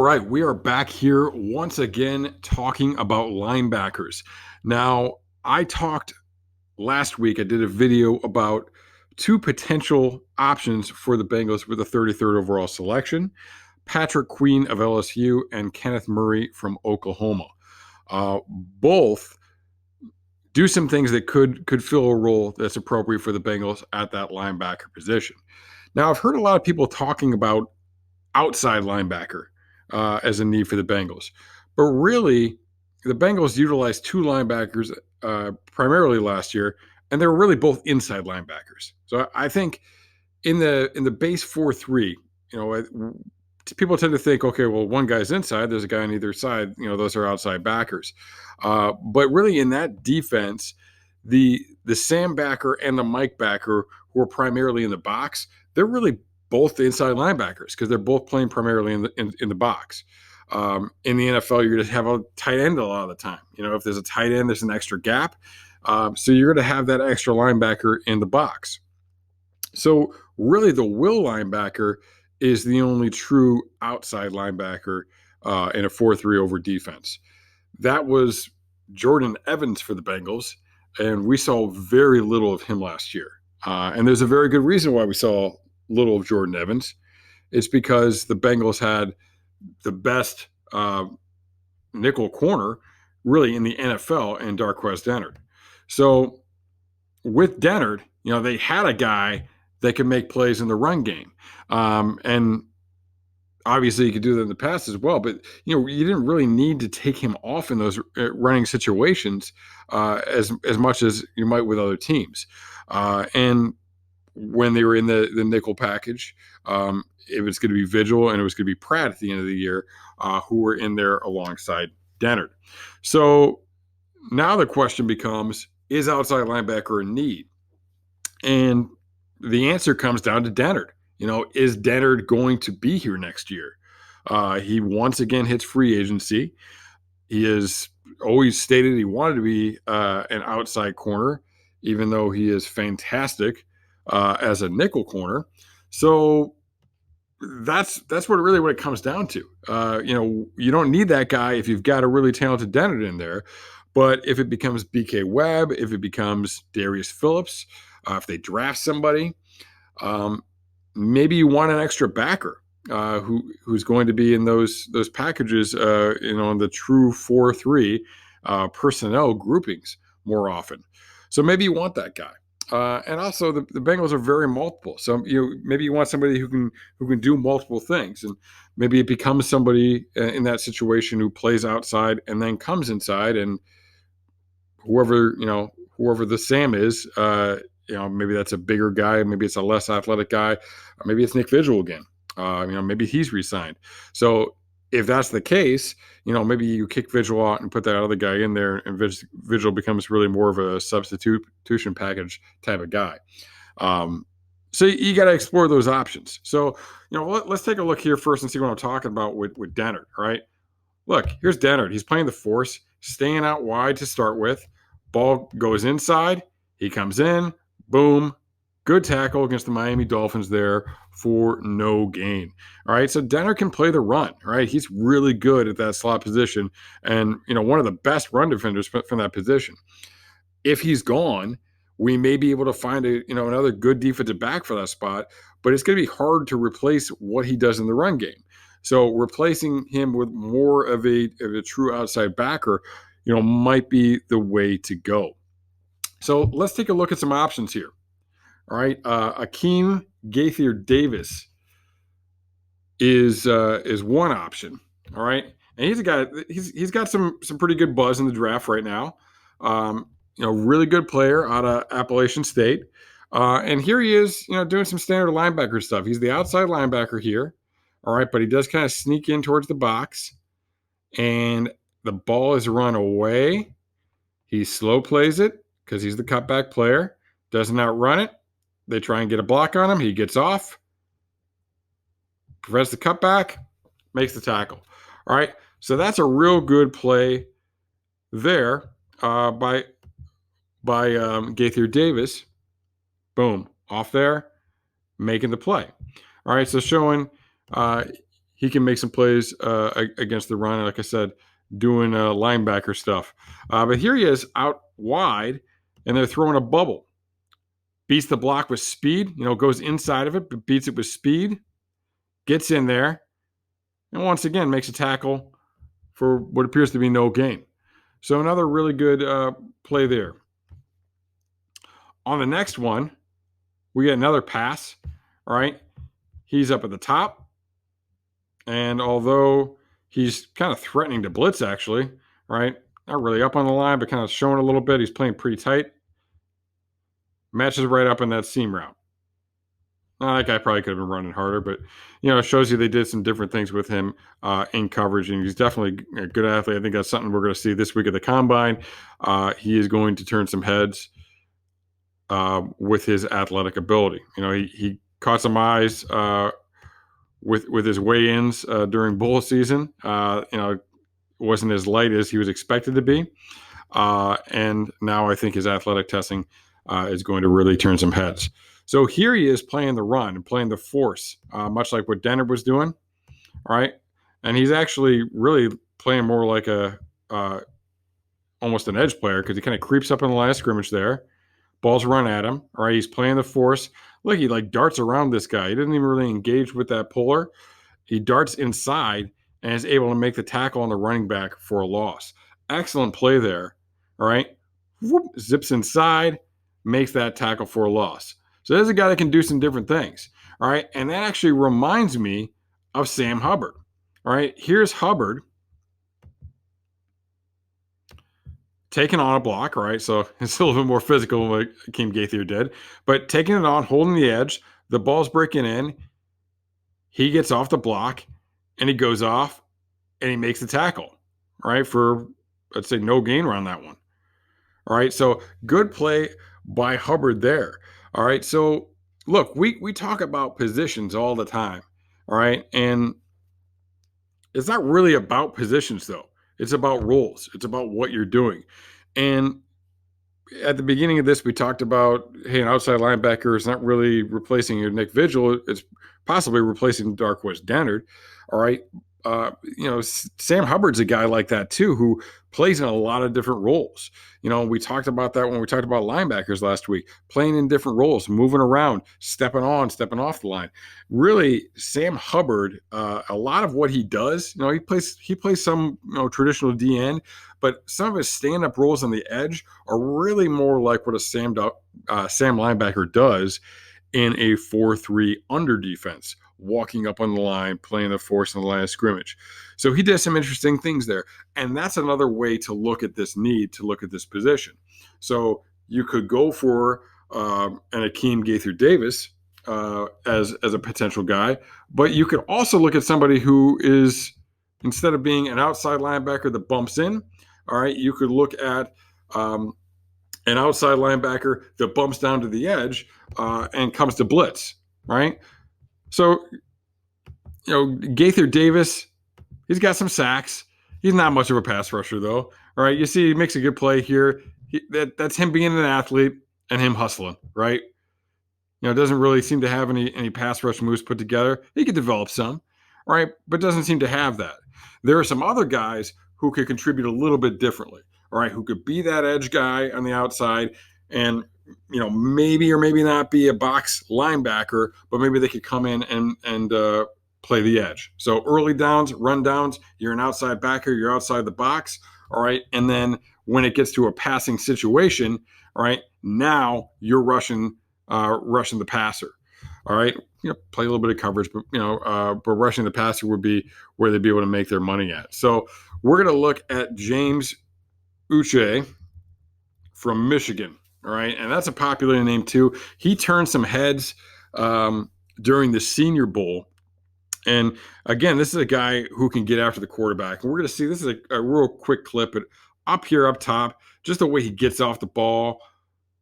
right, we are back here once again talking about linebackers. Now, I talked last week, I did a video about two potential options for the Bengals with the 33rd overall selection: Patrick Queen of LSU and Kenneth Murray from Oklahoma. Both do some things that could fill a role that's appropriate for the Bengals at that linebacker position. Now, I've heard a lot of people talking about outside linebacker as a need for the Bengals. But really, the Bengals utilized two linebackers primarily last year, and they were really both inside linebackers. So I think in the base 4-3, people tend to think, okay, well, one guy's inside, there's a guy on either side. Those are outside backers. But really, in that defense, the Sam backer and the Mike backer, who are primarily in the box, they're really both the inside linebackers because they're both playing primarily in the box. In the NFL, you're going to have a tight end a lot of the time. If there's a tight end, there's an extra gap. So you're going to have that extra linebacker in the box. So really, the will linebacker is the only true outside linebacker in a 4-3 over defense. That was Jordan Evans for the Bengals, and we saw very little of him last year. And there's a very good reason why we saw little of Jordan Evans. It's because the Bengals had the best nickel corner really in the NFL in Darqueze Dennard. So with Dennard, they had a guy that could make plays in the run game. And obviously he could do that in the past as well, but you didn't really need to take him off in those running situations as much as you might with other teams. And when they were in the nickel package, it was going to be Vigil and it was going to be Pratt at the end of the year, who were in there alongside Dennard. So now the question becomes, is outside linebacker in need? And the answer comes down to Dennard. Is Dennard going to be here next year? He once again hits free agency. He has always stated he wanted to be an outside corner, even though he is fantastic as a nickel corner. So that's what it comes down to. You don't need that guy if you've got a really talented Dennard in there. But if it becomes BK Webb, if it becomes Darius Phillips, if they draft somebody, maybe you want an extra backer who's going to be in those packages, in the true 4-3 personnel groupings more often. So maybe you want that guy. And also the Bengals are very multiple. So maybe you want somebody who can do multiple things, and maybe it becomes somebody in that situation who plays outside and then comes inside, and whoever the Sam is, maybe that's a bigger guy, maybe it's a less athletic guy, or maybe it's Nick Vigil again. Maybe he's re-signed. So if that's the case, maybe you kick Vigil out and put that other guy in there, and Vigil becomes really more of a substitution package type of guy. So you got to explore those options. So, let's take a look here first and see what I'm talking about with Dennard, right? Look, here's Dennard. He's playing the force, staying out wide to start with. Ball goes inside. He comes in. Boom. Good tackle against the Miami Dolphins there for no gain. All right, so Dennard can play the run. All right, he's really good at that slot position, and one of the best run defenders from that position. If he's gone, we may be able to find another good defensive back for that spot, but it's going to be hard to replace what he does in the run game. So replacing him with more of a true outside backer, might be the way to go. So let's take a look at some options here. All right, Akeem Gaither Davis is one option. All right, and he's a guy. He's got some pretty good buzz in the draft right now. Really good player out of Appalachian State, and here he is, doing some standard linebacker stuff. He's the outside linebacker here. All right, but he does kind of sneak in towards the box, and the ball is run away. He slow plays it because he's the cutback player. Doesn't outrun it. They try and get a block on him. He gets off, prevents the cutback, makes the tackle. All right, so that's a real good play there by Gaither Davis. Boom, off there, making the play. All right, so showing he can make some plays against the run. Like I said, doing linebacker stuff. But here he is out wide, and they're throwing a bubble. Beats the block with speed, goes inside of it, but beats it with speed, gets in there, and once again makes a tackle for what appears to be no gain. So another really good play there. On the next one, we get another pass, right? He's up at the top, and although he's kind of threatening to blitz, actually, right? Not really up on the line, but kind of showing a little bit. He's playing pretty tight. Matches right up in that seam route. That guy probably could have been running harder, but it shows you they did some different things with him in coverage, and he's definitely a good athlete. I think that's something we're going to see this week at the combine. He is going to turn some heads with his athletic ability. He caught some eyes with his weigh-ins during bowl season. It wasn't as light as he was expected to be, and now I think his athletic testing is going to really turn some heads. So here he is playing the run and playing the force, much like what Denner was doing, right? And he's actually really playing more like almost an edge player, because he kind of creeps up in the line of scrimmage there. Balls run at him, all right? He's playing the force. Look, he darts around this guy. He didn't even really engage with that puller. He darts inside and is able to make the tackle on the running back for a loss. Excellent play there, all right? Whoop, zips inside, makes that tackle for a loss. So there's a guy that can do some different things, all right? And that actually reminds me of Sam Hubbard, all right? Here's Hubbard taking on a block, right? So it's a little bit more physical than what Akeem Gaither did, but taking it on, holding the edge, the ball's breaking in, he gets off the block, and he goes off, and he makes the tackle, right? For, let's say, no gain around that one. All right, so good play by Hubbard there. All right, so look, we talk about positions all the time, all right? And it's not really about positions, though. It's about roles. It's about what you're doing. And at the beginning of this, we talked about, hey, an outside linebacker is not really replacing your Nick Vigil. It's possibly replacing Darqueze Dennard, all right? Sam Hubbard's a guy like that too, who plays in a lot of different roles. We talked about that when we talked about linebackers last week, playing in different roles, moving around, stepping on, stepping off the line. Really, Sam Hubbard, a lot of what he does, he plays some traditional DN, but some of his stand-up roles on the edge are really more like what a Sam linebacker does in a 4-3 under defense, walking up on the line, playing the force on the line of scrimmage. So he did some interesting things there. And that's another way to look at this need, to look at this position. So you could go for an Akeem Gaither Davis as a potential guy, but you could also look at somebody who is, instead of being an outside linebacker that bumps in, all right, you could look at an outside linebacker that bumps down to the edge and comes to blitz, right? So, Gaither Davis, he's got some sacks. He's not much of a pass rusher, though. All right, you see, he makes a good play here. That's him being an athlete and him hustling, right? Doesn't really seem to have any pass rush moves put together. He could develop some, right? But doesn't seem to have that. There are some other guys who could contribute a little bit differently, all right? Who could be that edge guy on the outside and maybe or maybe not be a box linebacker, but maybe they could come in and play the edge. So early downs, run downs, you're an outside backer, you're outside the box, all right? And then when it gets to a passing situation, all right, now you're rushing the passer, all right? Play a little bit of coverage, but rushing the passer would be where they'd be able to make their money at. So we're going to look at James Boucher from Michigan. All right, and that's a popular name too. He turned some heads during the Senior Bowl. And again, this is a guy who can get after the quarterback. And we're going to see, this is a real quick clip, but up here, up top, just the way he gets off the ball,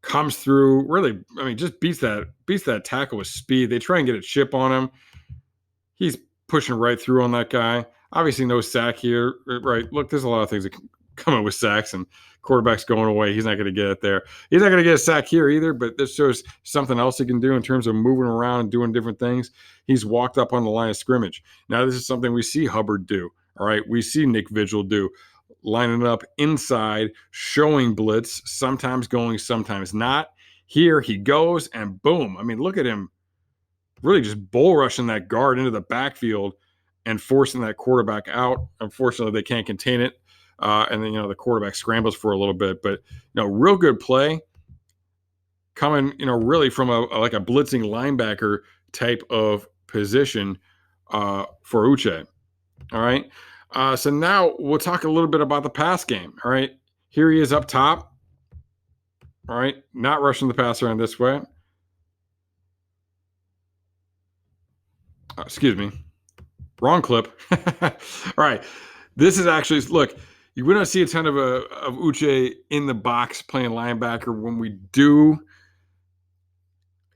comes through, really, just beats that tackle with speed. They try and get a chip on him. He's pushing right through on that guy. Obviously, no sack here, right? Look, there's a lot of things that coming with sacks, and quarterback's going away. He's not going to get it there. He's not going to get a sack here either, but this shows something else he can do in terms of moving around and doing different things. He's walked up on the line of scrimmage. Now, this is something we see Hubbard do. All right. We see Nick Vigil do, lining up inside, showing blitz, sometimes going, sometimes not. Here he goes, and boom. I mean, look at him really just bull rushing that guard into the backfield and forcing that quarterback out. Unfortunately, they can't contain it. And then, the quarterback scrambles for a little bit, but, real good play coming, really from like a blitzing linebacker type of position for Uche. All right. So now we'll talk a little bit about the pass game. All right. Here he is up top. All right. Not rushing the passer on this way. Excuse me. Wrong clip. All right. This is actually, look, we don't see a ton of Uche in the box playing linebacker. When we do,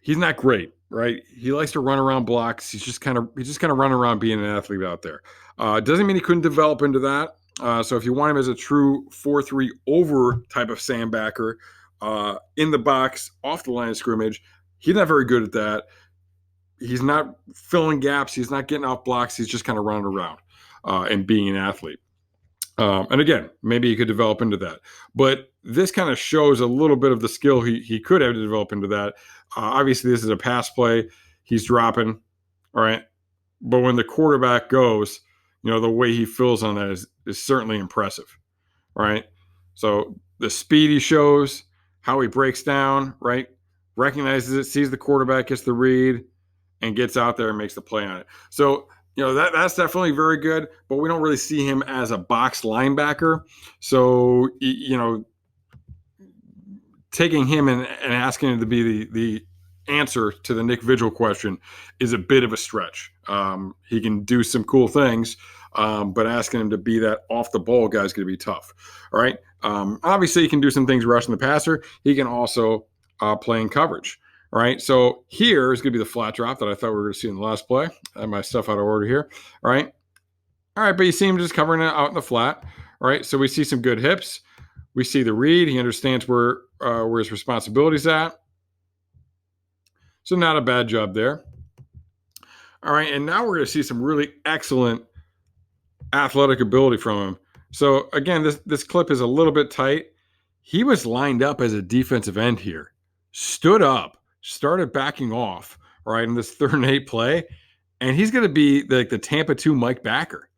he's not great, right? He likes to run around blocks. He's just kind of running around being an athlete out there. Doesn't mean he couldn't develop into that. So if you want him as a true 4-3 over type of sandbacker in the box, off the line of scrimmage, he's not very good at that. He's not filling gaps. He's not getting off blocks. He's just kind of running around and being an athlete. And again, maybe he could develop into that. But this kind of shows a little bit of the skill he could have to develop into that. Obviously, this is a pass play. He's dropping, all right? But when the quarterback goes, the way he feels on that is certainly impressive, right? So the speed he shows, how he breaks down, right? Recognizes it, sees the quarterback, gets the read, and gets out there and makes the play on it. So, that's definitely very good, but we don't really see him as a box linebacker. So, taking him and asking him to be the answer to the Nick Vigil question is a bit of a stretch. He can do some cool things, but asking him to be that off the ball guy is going to be tough. All right. Obviously, he can do some things rushing the passer. He can also play in coverage. All right, so here is going to be the flat drop that I thought we were going to see in the last play. I have my stuff out of order here. All right, but you see him just covering it out in the flat. All right, so we see some good hips. We see the read. He understands where his responsibility's at. So not a bad job there. All right, and now we're going to see some really excellent athletic ability from him. So again, this clip is a little bit tight. He was lined up as a defensive end here, stood up, started backing off, right, in this 3rd and 8 play, and he's going to be like the Tampa 2 Mike Backer.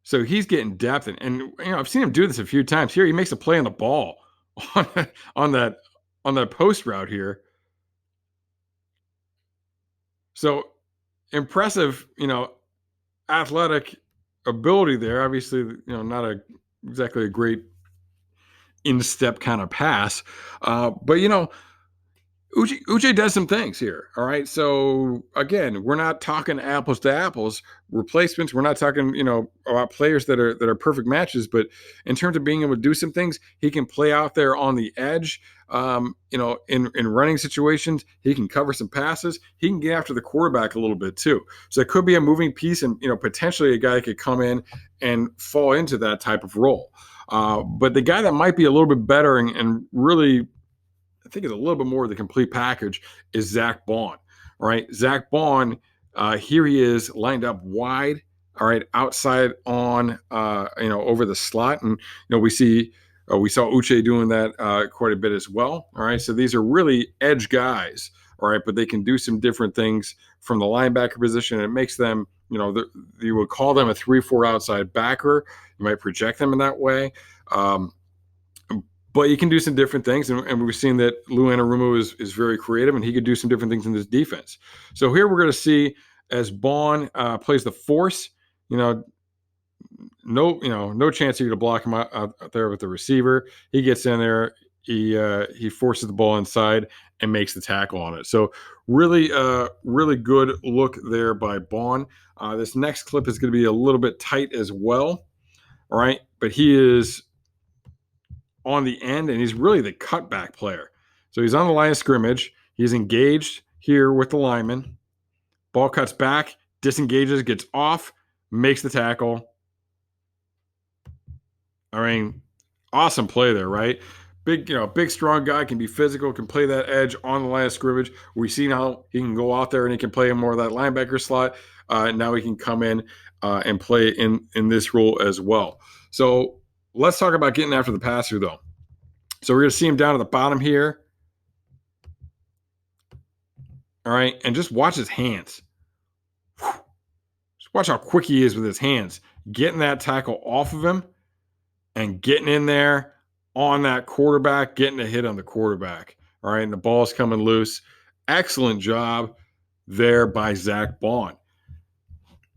So he's getting depth, and I've seen him do this a few times. Here he makes a play on the ball on that post route here. So impressive, athletic ability there. Obviously, not exactly a great in-step kind of pass, but Uche does some things here. All right. So again, we're not talking apples to apples replacements. We're not talking, about players that are perfect matches, but in terms of being able to do some things, he can play out there on the edge. In running situations, he can cover some passes. He can get after the quarterback a little bit too. So it could be a moving piece, and potentially a guy that could come in and fall into that type of role. But the guy that might be a little bit better and really, I think it's a little bit more of the complete package, is Zach Baun. All right, Zach Baun, here he is lined up wide. All right, outside on, over the slot, and we saw Uche doing that quite a bit as well. All right, so these are really edge guys. All right, but they can do some different things from the linebacker position. It makes them, you would call them a 3-4 outside backer. You might project them in that way. But you can do some different things, and we've seen that Lou Anarumo is very creative, and he could do some different things in this defense. So here we're going to see as Baun plays the force, no chance for you to block him out there with the receiver. He gets in there, he forces the ball inside and makes the tackle on it. So really good look there by Baun. This next clip is going to be a little bit tight as well. All right, but he is on the end, and he's really the cutback player. So he's on the line of scrimmage. He's engaged here with the lineman. Ball cuts back, disengages, gets off, makes the tackle. I mean, awesome play there, right? Big, big strong guy, can be physical, can play that edge on the line of scrimmage. We've seen how he can go out there and he can play more of that linebacker slot. Now he can come in and play in this role as well. So let's talk about getting after the passer, though. So we're going to see him down at the bottom here. All right, and just watch his hands. Just watch how quick he is with his hands, getting that tackle off of him and getting in there on that quarterback, getting a hit on the quarterback. All right, and the ball's coming loose. Excellent job there by Zach Bond.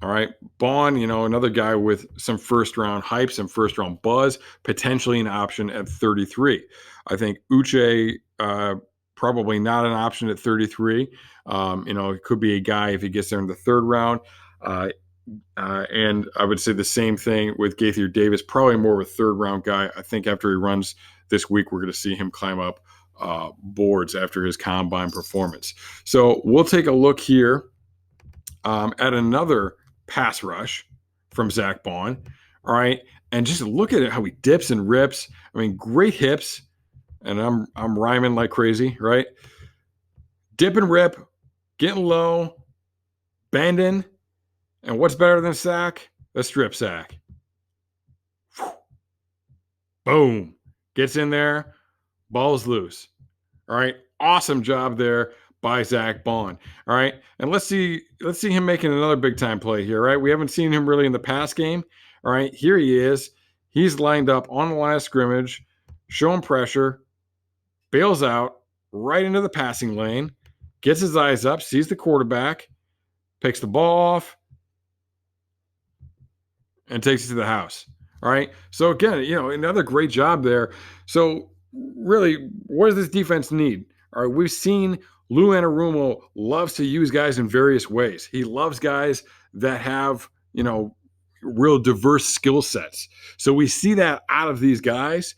All right, Bond, another guy with some first round hype, some first round buzz, potentially an option at 33. I think Uche, probably not an option at 33. It could be a guy if he gets there in the third round. And I would say the same thing with Gaither Davis, probably more of a third round guy. I think after he runs this week, we're going to see him climb up boards after his combine performance. So we'll take a look here at another pass rush from Zach Bond. All right. And just look at it, how he dips and rips. I mean, great hips. And I'm rhyming like crazy, right? Dip and rip, getting low, bending. And what's better than a sack? A strip sack. Boom. Gets in there. Ball's loose. All right. Awesome job there by Zach Bond. All right. And let's see him making another big time play here, right? We haven't seen him really in the pass game. All right. Here he is. He's lined up on the line of scrimmage, showing pressure, bails out right into the passing lane, gets his eyes up, sees the quarterback, picks the ball off, and takes it to the house. All right. So again, another great job there. So really, what does this defense need? All right. We've seen Lou Anarumo loves to use guys in various ways. He loves guys that have, real diverse skill sets. So we see that out of these guys.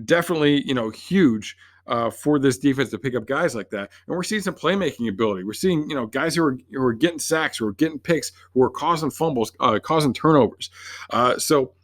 Definitely, huge for this defense to pick up guys like that. And we're seeing some playmaking ability. We're seeing, guys who are getting sacks, who are getting picks, who are causing fumbles, causing turnovers. So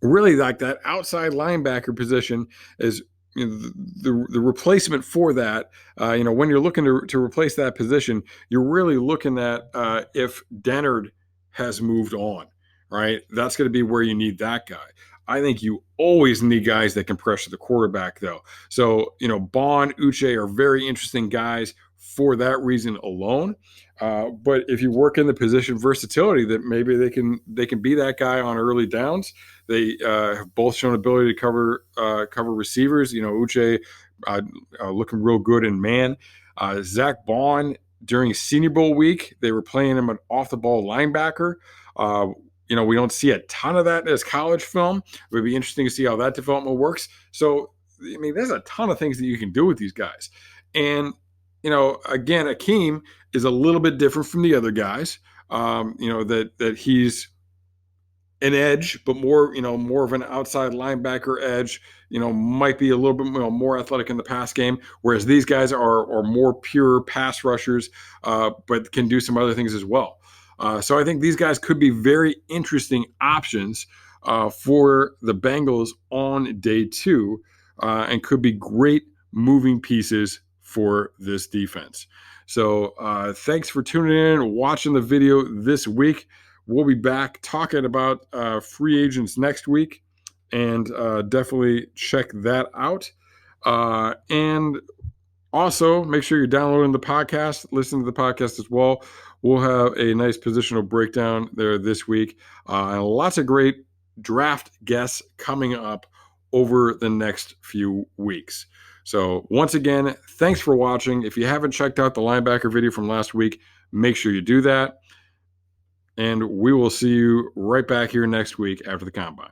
really, like, that outside linebacker position is the replacement for that. When you're looking to replace that position, you're really looking at if Dennard has moved on, right? That's going to be where you need that guy. I think you always need guys that can pressure the quarterback, though. So, Bond, Uche are very interesting guys for that reason alone. But if you work in the position versatility, that maybe they can be that guy on early downs. They have both shown ability to cover receivers. Uche looking real good in man. Zach Bond, during Senior Bowl week, they were playing him an off-the-ball linebacker. We don't see a ton of that in his college film. It would be interesting to see how that development works. So, there's a ton of things that you can do with these guys. And, again, Akeem is a little bit different from the other guys. That he's an edge, but more of an outside linebacker edge, might be a little bit more athletic in the pass game, whereas these guys are more pure pass rushers, but can do some other things as well. So I think these guys could be very interesting options for the Bengals on day 2, and could be great moving pieces for this defense. So thanks for tuning in and watching the video this week. We'll be back talking about free agents next week, and definitely check that out. And also, make sure you're downloading the podcast, listen to the podcast as well. We'll have a nice positional breakdown there this week, and lots of great draft guests coming up over the next few weeks. So once again, thanks for watching. If you haven't checked out the linebacker video from last week, make sure you do that. And we will see you right back here next week after the combine.